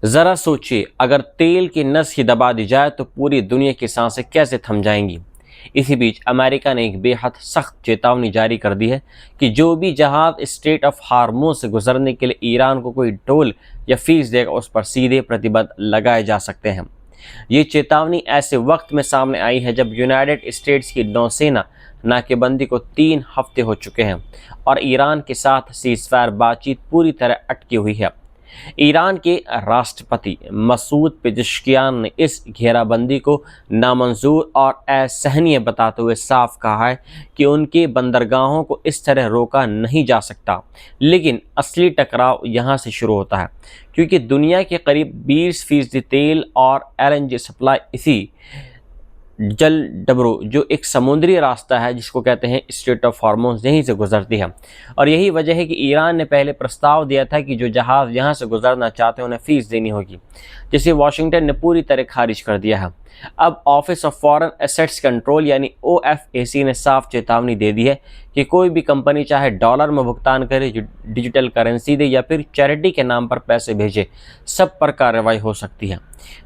ज़रा सोचिए, अगर तेल की नस ही दबा दी जाए तो पूरी दुनिया की सांसें कैसे थम जाएंगी। इसी बीच अमेरिका ने एक बेहद सख्त चेतावनी जारी कर दी है कि जो भी जहाज स्ट्रेट ऑफ हार्मोज से गुजरने के लिए ईरान को कोई टोल या फीस देगा, उस पर सीधे प्रतिबंध लगाए जा सकते हैं। ये चेतावनी ऐसे वक्त में सामने आई है जब यूनाइटेड स्टेट्स की नौसेना नाकेबंदी को 3 हफ्ते हो चुके हैं और ईरान के साथ सीज़फायर बातचीत पूरी तरह अटकी हुई है। ईरान के राष्ट्रपति मसूद पेज़ेश्कियान ने इस घेराबंदी को नामंजूर और असहनीय बताते हुए साफ कहा है कि उनके बंदरगाहों को इस तरह रोका नहीं जा सकता। लेकिन असली टकराव यहाँ से शुरू होता है, क्योंकि दुनिया के करीब 20% तेल और LNG सप्लाई इसी जल डबरो, जो एक समुद्री रास्ता है जिसको कहते हैं स्ट्रेट ऑफ हॉर्मोज, यहीं से गुजरती है। और यही वजह है कि ईरान ने पहले प्रस्ताव दिया था कि जो जहाज़ यहाँ से गुजरना चाहते हैं उन्हें फ़ीस देनी होगी, जिसे वाशिंगटन ने पूरी तरह खारिज कर दिया है। अब office of foreign assets control यानी OFAC ने साफ चेतावनी दे दी है कि कोई भी कंपनी चाहे डॉलर में भुगतान करे, डिजिटल करेंसी दे या फिर चैरिटी के नाम पर पैसे भेजे, सब पर कार्रवाई हो सकती है।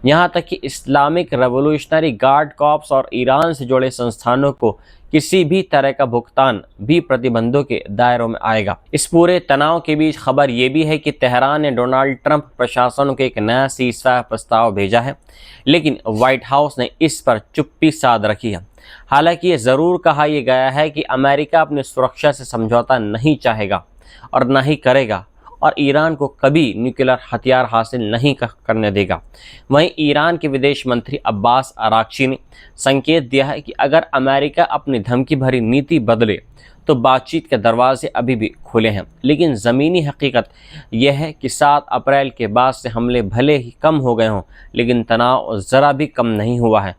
यहाँ तक कि इस्लामिक रेवोल्यूशनरी गार्ड कॉर्प्स और ईरान से जुड़े संस्थानों को किसी भी तरह का भुगतान भी प्रतिबंधों के दायरों में आएगा। इस पूरे तनाव के बीच खबर ये भी है कि तेहरान ने डोनाल्ड ट्रंप प्रशासन को एक नया सीज़फायर प्रस्ताव भेजा है, लेकिन व्हाइट हाउस ने इस पर चुप्पी साध रखी है। हालांकि ये ज़रूर कहा यह गया है कि अमेरिका अपनी सुरक्षा से समझौता नहीं चाहेगा और न ही करेगा और ईरान को कभी न्यूक्लियर हथियार हासिल नहीं करने देगा। वहीं ईरान के विदेश मंत्री अब्बास अराक्ची ने संकेत दिया है कि अगर अमेरिका अपनी धमकी भरी नीति बदले तो बातचीत के दरवाजे अभी भी खुले हैं। लेकिन ज़मीनी हकीकत यह है कि 7 अप्रैल के बाद से हमले भले ही कम हो गए हों, लेकिन तनाव ज़रा भी कम नहीं हुआ है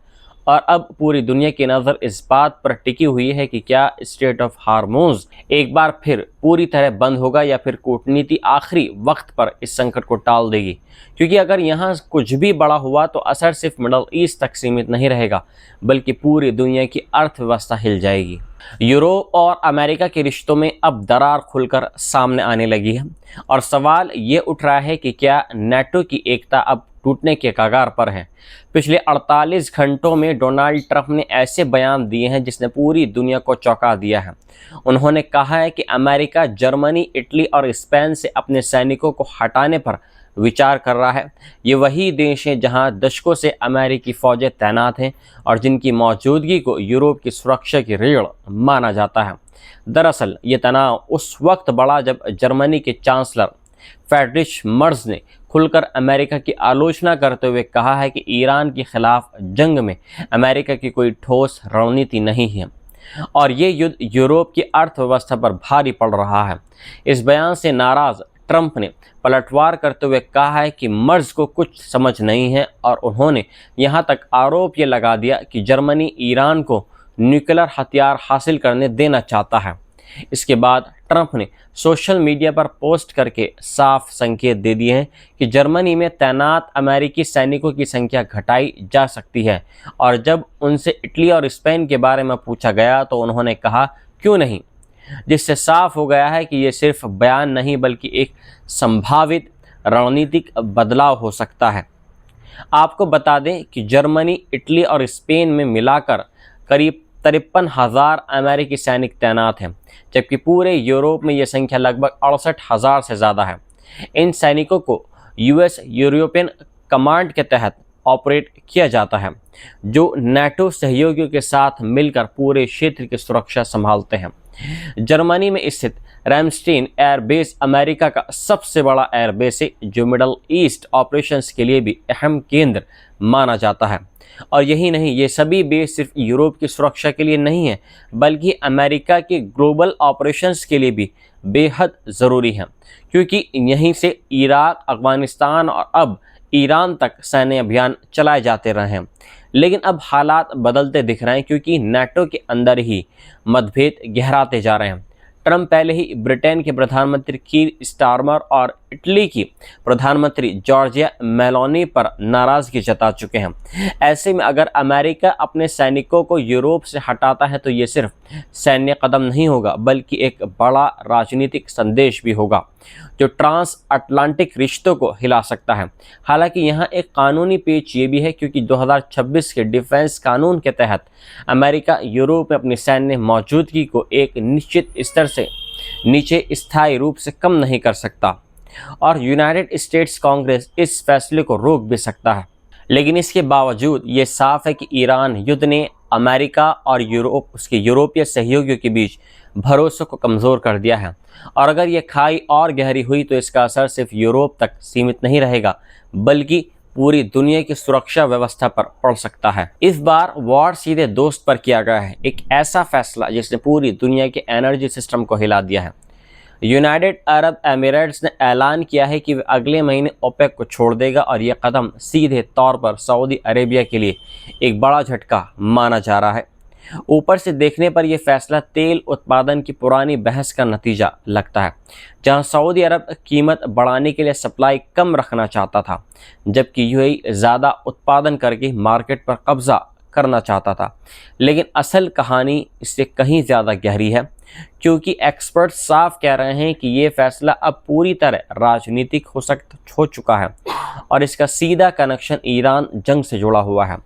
और अब पूरी दुनिया की नज़र इस बात पर टिकी हुई है कि क्या स्ट्रेट ऑफ हार्मोज एक बार फिर पूरी तरह बंद होगा या फिर कूटनीति आखिरी वक्त पर इस संकट को टाल देगी। क्योंकि अगर यहाँ कुछ भी बड़ा हुआ तो असर सिर्फ मिडल ईस्ट तक सीमित नहीं रहेगा, बल्कि पूरी दुनिया की अर्थव्यवस्था हिल जाएगी। यूरोप और अमेरिका के रिश्तों में अब दरार खुलकर सामने आने लगी है और सवाल ये उठ रहा है कि क्या नेटो की एकता अब टूटने के कगार पर है। पिछले 48 घंटों में डोनाल्ड ट्रंप ने ऐसे बयान दिए हैं जिसने पूरी दुनिया को चौंका दिया है। उन्होंने कहा है कि अमेरिका जर्मनी, इटली और स्पेन से अपने सैनिकों को हटाने पर विचार कर रहा है। ये वही देश हैं जहां दशकों से अमेरिकी फ़ौजें तैनात हैं और जिनकी मौजूदगी को यूरोप की सुरक्षा की रीढ़ माना जाता है। दरअसल ये तनाव उस वक्त बढ़ा जब जर्मनी के चांसलर फ्रेडरिच मर्ज ने खुलकर अमेरिका की आलोचना करते हुए कहा है कि ईरान के खिलाफ जंग में अमेरिका की कोई ठोस रणनीति नहीं है और ये युद्ध यूरोप की अर्थव्यवस्था पर भारी पड़ रहा है। इस बयान से नाराज ट्रंप ने पलटवार करते हुए कहा है कि मर्ज को कुछ समझ नहीं है और उन्होंने यहां तक आरोप ये लगा दिया कि जर्मनी ईरान को न्यूक्लियर हथियार हासिल करने देना चाहता है। इसके बाद ट्रंप ने सोशल मीडिया पर पोस्ट करके साफ संकेत दे दिए हैं कि जर्मनी में तैनात अमेरिकी सैनिकों की संख्या घटाई जा सकती है और जब उनसे इटली और स्पेन के बारे में पूछा गया तो उन्होंने कहा क्यों नहीं, जिससे साफ हो गया है कि ये सिर्फ बयान नहीं बल्कि एक संभावित रणनीतिक बदलाव हो सकता है। आपको बता दें कि जर्मनी, इटली और स्पेन में मिलाकर करीब 53,000 अमेरिकी सैनिक तैनात हैं, जबकि पूरे यूरोप में यह संख्या लगभग 68,000 से ज़्यादा है। इन सैनिकों को US यूरोपियन कमांड के तहत ऑपरेट किया जाता है, जो नेटो सहयोगियों के साथ मिलकर पूरे क्षेत्र की सुरक्षा संभालते हैं। जर्मनी में स्थित रैमस्टीन एयरबेस अमेरिका का सबसे बड़ा एयरबेस है, जो मिडल ईस्ट ऑपरेशंस के लिए भी अहम केंद्र माना जाता है। और यही नहीं, ये सभी बेस सिर्फ यूरोप की सुरक्षा के लिए नहीं है, बल्कि अमेरिका के ग्लोबल ऑपरेशंस के लिए भी बेहद ज़रूरी है, क्योंकि यहीं से इराक, अफगानिस्तान और अब ईरान तक सैन्य अभियान चलाए जाते रहे हैं। लेकिन अब हालात बदलते दिख रहे हैं, क्योंकि नेटो के अंदर ही मतभेद गहराते जा रहे हैं। ट्रंप पहले ही ब्रिटेन के प्रधानमंत्री कीर स्टारमर और इटली की प्रधानमंत्री जॉर्जिया मेलोनी पर नाराजगी जता चुके हैं। ऐसे में अगर अमेरिका अपने सैनिकों को यूरोप से हटाता है तो ये सिर्फ सैन्य कदम नहीं होगा बल्कि एक बड़ा राजनीतिक संदेश भी होगा जो ट्रांस अटलांटिक रिश्तों को हिला सकता है। हालांकि यहाँ एक कानूनी पेच ये भी है क्योंकि 2026 के डिफेंस कानून के तहत अमेरिका यूरोप में अपनी सैन्य मौजूदगी को एक निश्चित स्तर से नीचे स्थायी रूप से कम नहीं कर सकता और यूनाइटेड स्टेट्स कांग्रेस इस फैसले को रोक भी सकता है। लेकिन इसके बावजूद ये साफ है कि ईरान युद्ध ने अमेरिका और उसके यूरोपीय सहयोगियों के बीच भरोसे को कमज़ोर कर दिया है और अगर ये खाई और गहरी हुई तो इसका असर सिर्फ यूरोप तक सीमित नहीं रहेगा बल्कि पूरी दुनिया की सुरक्षा व्यवस्था पर पड़ सकता है। इस बार वॉर सीधे दोस्त पर किया गया है, एक ऐसा फैसला जिसने पूरी दुनिया के एनर्जी सिस्टम को हिला दिया है। यूनाइटेड अरब एमिरेट्स ने ऐलान किया है कि वह अगले महीने ओपेक को छोड़ देगा और यह कदम सीधे तौर पर सऊदी अरेबिया के लिए एक बड़ा झटका माना जा रहा है। ऊपर से देखने पर यह फैसला तेल उत्पादन की पुरानी बहस का नतीजा लगता है, जहां सऊदी अरब कीमत बढ़ाने के लिए सप्लाई कम रखना चाहता था जबकि यूएई ज़्यादा उत्पादन करके मार्केट पर कब्जा करना चाहता था। लेकिन असल कहानी इससे कहीं ज़्यादा गहरी है क्योंकि एक्सपर्ट साफ कह रहे हैं कि ये फैसला अब पूरी तरह राजनीतिक हो चुका है और इसका सीधा कनेक्शन ईरान जंग से जुड़ा हुआ है।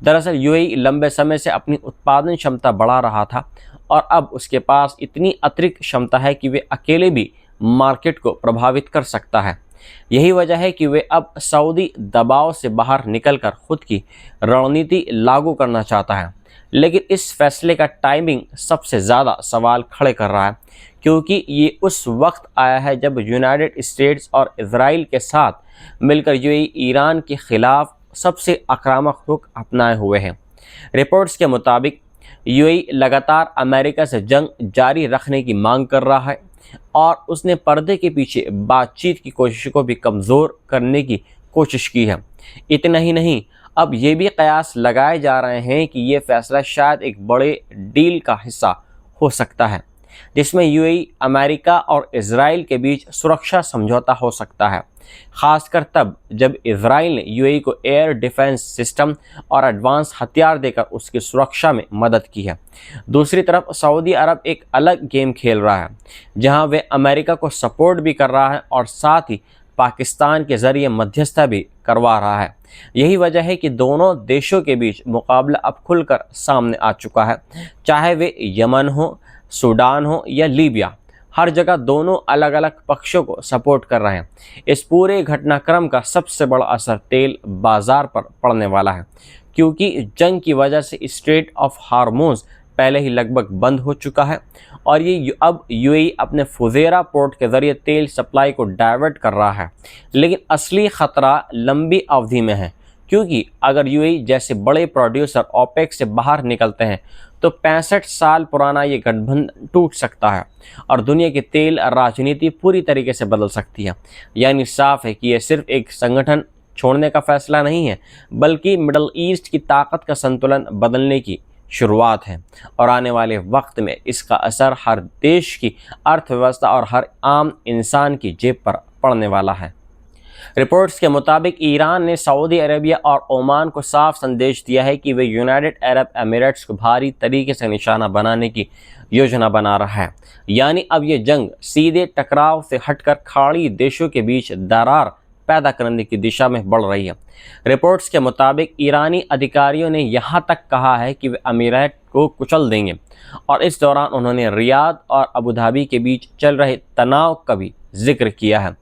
दरअसल यूएई लंबे समय से अपनी उत्पादन क्षमता बढ़ा रहा था और अब उसके पास इतनी अतिरिक्त क्षमता है कि वे अकेले भी मार्केट को प्रभावित कर सकता है। यही वजह है कि वे अब सऊदी दबाव से बाहर निकलकर खुद की रणनीति लागू करना चाहता है। लेकिन इस फैसले का टाइमिंग सबसे ज़्यादा सवाल खड़े कर रहा है क्योंकि ये उस वक्त आया है जब यूनाइटेड स्टेट्स और इजराइल के साथ मिलकर यूएई ईरान के खिलाफ सबसे आक्रामक रुख अपनाए हुए हैं। रिपोर्ट्स के मुताबिक यूएई लगातार अमेरिका से जंग जारी रखने की मांग कर रहा है और उसने पर्दे के पीछे बातचीत की कोशिश को भी कमज़ोर करने की कोशिश की है। इतना ही नहीं, अब ये भी कयास लगाए जा रहे हैं कि ये फैसला शायद एक बड़े डील का हिस्सा हो सकता है जिसमें यूएई, अमेरिका और इजराइल के बीच सुरक्षा समझौता हो सकता है, खासकर तब जब इजराइल ने यूएई को एयर डिफेंस सिस्टम और एडवांस हथियार देकर उसकी सुरक्षा में मदद की है। दूसरी तरफ सऊदी अरब एक अलग गेम खेल रहा है जहां वे अमेरिका को सपोर्ट भी कर रहा है और साथ ही पाकिस्तान के ज़रिए मध्यस्थता भी करवा रहा है। यही वजह है कि दोनों देशों के बीच मुकाबला अब खुलकर सामने आ चुका है, चाहे वे यमन हो, सूडान हो या लीबिया। हर जगह दोनों अलग अलग पक्षों को सपोर्ट कर रहे हैं। इस पूरे घटनाक्रम का सबसे बड़ा असर तेल बाजार पर पड़ने वाला है क्योंकि जंग की वजह से स्ट्रेट ऑफ हार्मोज पहले ही लगभग बंद हो चुका है और ये अब यूएई अपने फुजेरा पोर्ट के ज़रिए तेल सप्लाई को डाइवर्ट कर रहा है। लेकिन असली ख़तरा लंबी अवधि में है क्योंकि अगर यूएई जैसे बड़े प्रोड्यूसर ओपेक से बाहर निकलते हैं तो 65 साल पुराना ये गठबंधन टूट सकता है और दुनिया की तेल राजनीति पूरी तरीके से बदल सकती है। यानी साफ है कि यह सिर्फ एक संगठन छोड़ने का फैसला नहीं है बल्कि मिडल ईस्ट की ताकत का संतुलन बदलने की शुरुआत है और आने वाले वक्त में इसका असर हर देश की अर्थव्यवस्था और हर आम इंसान की जेब पर पड़ने वाला है। रिपोर्ट्स के मुताबिक ईरान ने सऊदी अरेबिया और ओमान को साफ संदेश दिया है कि वे यूनाइटेड अरब एमिरेट्स को भारी तरीके से निशाना बनाने की योजना बना रहा है। यानी अब ये जंग सीधे टकराव से हटकर खाड़ी देशों के बीच दरार पैदा करने की दिशा में बढ़ रही है। रिपोर्ट्स के मुताबिक ईरानी अधिकारियों ने यहाँ तक कहा है कि वे अमीरात को कुचल देंगे और इस दौरान उन्होंने रियाद और अबू धाबी के बीच चल रहे तनाव का भी जिक्र किया है।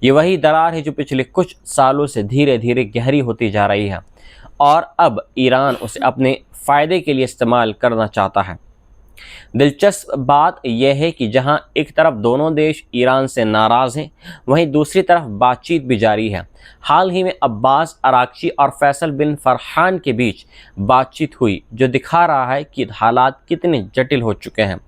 ये वही दरार है जो पिछले कुछ सालों से धीरे धीरे गहरी होती जा रही है और अब ईरान उसे अपने फ़ायदे के लिए इस्तेमाल करना चाहता है। दिलचस्प बात यह है कि जहां एक तरफ दोनों देश ईरान से नाराज़ हैं, वहीं दूसरी तरफ बातचीत भी जारी है। हाल ही में अब्बास अराक्ची और फैसल बिन फरहान के बीच बातचीत हुई जो दिखा रहा है कि हालात कितने जटिल हो चुके हैं।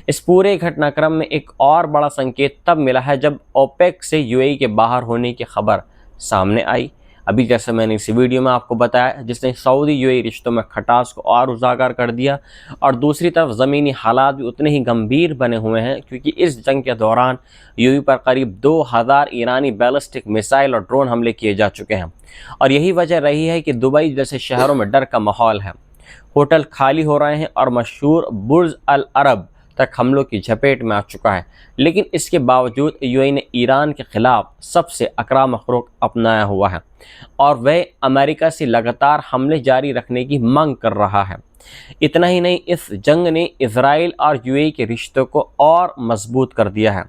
इस पूरे घटनाक्रम में एक और बड़ा संकेत तब मिला है जब ओपेक से यूएई के बाहर होने की खबर सामने आई। अभी जैसे मैंने इसी वीडियो में आपको बताया, जिसने सऊदी यूएई रिश्तों में खटास को और उजागर कर दिया। और दूसरी तरफ ज़मीनी हालात भी उतने ही गंभीर बने हुए हैं, क्योंकि इस जंग के दौरान यूएई पर करीब 2000 ईरानी बैलिस्टिक मिसाइल और ड्रोन हमले किए जा चुके हैं। और यही वजह रही है कि दुबई जैसे शहरों में डर का माहौल है। होटल खाली हो रहे हैं और मशहूर बुर्ज अल अरब तक हमलों की झपेट में आ चुका है। लेकिन इसके बावजूद यूएई ने ईरान के खिलाफ सबसे आक्रामक रुख अपनाया हुआ है और वह अमेरिका से लगातार हमले जारी रखने की मांग कर रहा है। इतना ही नहीं, इस जंग ने इजराइल और यूएई के रिश्तों को और मजबूत कर दिया है।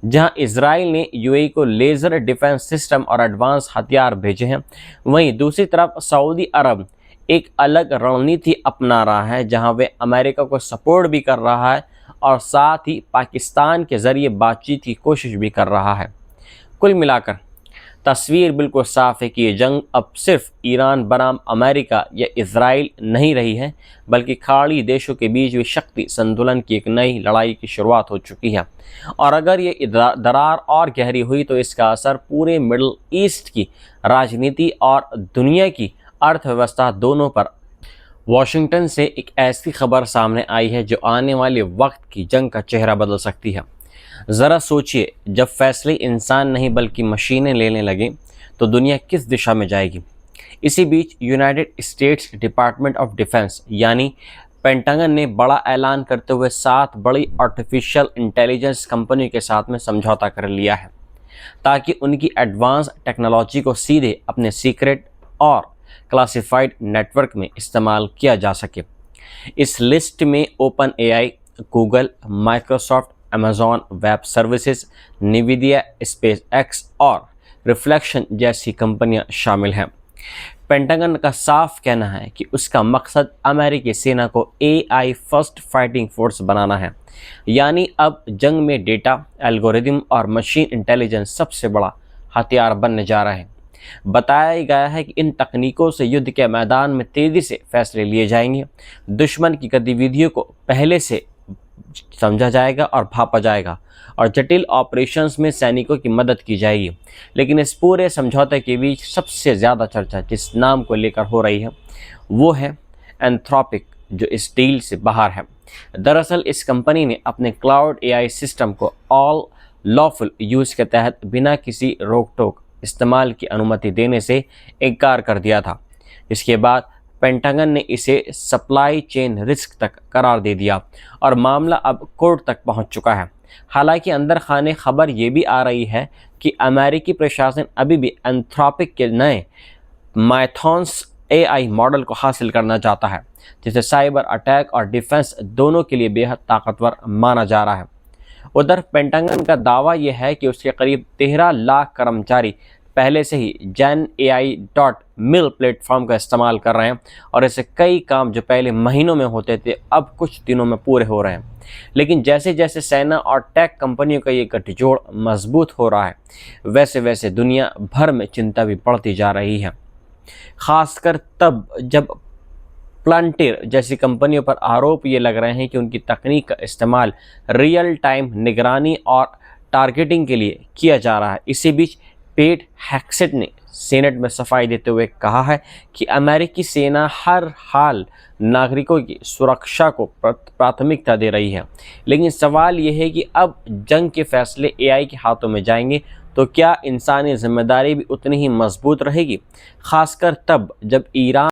जहां इजराइल ने यूएई को लेज़र डिफेंस सिस्टम और एडवांस हथियार भेजे हैं, वहीं दूसरी तरफ सऊदी अरब एक अलग रणनीति अपना रहा है, जहां वे अमेरिका को सपोर्ट भी कर रहा है और साथ ही पाकिस्तान के ज़रिए बातचीत की कोशिश भी कर रहा है। कुल मिलाकर तस्वीर बिल्कुल साफ है कि ये जंग अब सिर्फ ईरान बनाम अमेरिका या इजराइल नहीं रही है, बल्कि खाड़ी देशों के बीच भी शक्ति संतुलन की एक नई लड़ाई की शुरुआत हो चुकी है। और अगर ये दरार और गहरी हुई तो इसका असर पूरे मिडल ईस्ट की राजनीति और दुनिया की अर्थव्यवस्था दोनों पर। वॉशिंगटन से एक ऐसी खबर सामने आई है जो आने वाले वक्त की जंग का चेहरा बदल सकती है। ज़रा सोचिए, जब फैसले इंसान नहीं बल्कि मशीनें लेने लगे तो दुनिया किस दिशा में जाएगी। इसी बीच United States Department of Defense यानी पेंटागन ने बड़ा ऐलान करते हुए 7 बड़ी आर्टिफिशियल इंटेलिजेंस कंपनी के साथ में समझौता कर लिया है, ताकि उनकी एडवांस टेक्नोलॉजी को सीधे अपने सीक्रेट और क्लासिफाइड नेटवर्क में इस्तेमाल किया जा सके। इस लिस्ट में open AI, Google, Microsoft, Amazon web services, निविदिया, space x और रिफ्लेक्शन जैसी कंपनियां शामिल हैं। पेंटागन का साफ कहना है कि उसका मकसद अमेरिकी सेना को एआई फर्स्ट फाइटिंग फोर्स बनाना है, यानी अब जंग में डेटा, एल्गोरिदम और मशीन इंटेलिजेंस सबसे बड़ा हथियार बनने जा रहा है। बताया गया है कि इन तकनीकों से युद्ध के मैदान में तेज़ी से फैसले लिए जाएंगे, दुश्मन की गतिविधियों को पहले से समझा जाएगा और भापा जाएगा और जटिल ऑपरेशंस में सैनिकों की मदद की जाएगी। लेकिन इस पूरे समझौते के बीच सबसे ज़्यादा चर्चा जिस नाम को लेकर हो रही है वो है एंथ्रोपिक, जो इस डील से बाहर है। दरअसल इस कंपनी ने अपने क्लाउड एआई सिस्टम को ऑल लॉफुल यूज़ के तहत बिना किसी रोक टोक इस्तेमाल की अनुमति देने से इनकार कर दिया था। इसके बाद पेंटागन ने इसे सप्लाई चेन रिस्क तक करार दे दिया और मामला अब कोर्ट तक पहुंच चुका है। हालांकि अंदर खाने खबर ये भी आ रही है कि अमेरिकी प्रशासन अभी भी एंथ्रोपिक के नए माइथॉन्स एआई मॉडल को हासिल करना चाहता है, जिसे साइबर अटैक और डिफेंस दोनों के लिए बेहद ताकतवर माना जा रहा है। उधर पेंटागन का दावा यह है कि उसके करीब 13 लाख कर्मचारी पहले से ही GenAI.mil प्लेटफॉर्म का इस्तेमाल कर रहे हैं और ऐसे कई काम जो पहले महीनों में होते थे अब कुछ दिनों में पूरे हो रहे हैं। लेकिन जैसे जैसे सेना और टेक कंपनियों का ये गठजोड़ मजबूत हो रहा है, वैसे वैसे दुनिया भर में चिंता भी बढ़ती जा रही है, खासकर तब जब प्लांटेर जैसी कंपनियों पर आरोप ये लग रहे हैं कि उनकी तकनीक का इस्तेमाल रियल टाइम निगरानी और टारगेटिंग के लिए किया जा रहा है। इसी बीच पेट हेक्सेट ने सीनेट में सफाई देते हुए कहा है कि अमेरिकी सेना हर हाल नागरिकों की सुरक्षा को प्राथमिकता दे रही है। लेकिन सवाल यह है कि अब जंग के फैसले एआई के हाथों में जाएंगे तो क्या इंसानी जिम्मेदारी भी उतनी ही मजबूत रहेगी, खासकर तब जब ईरान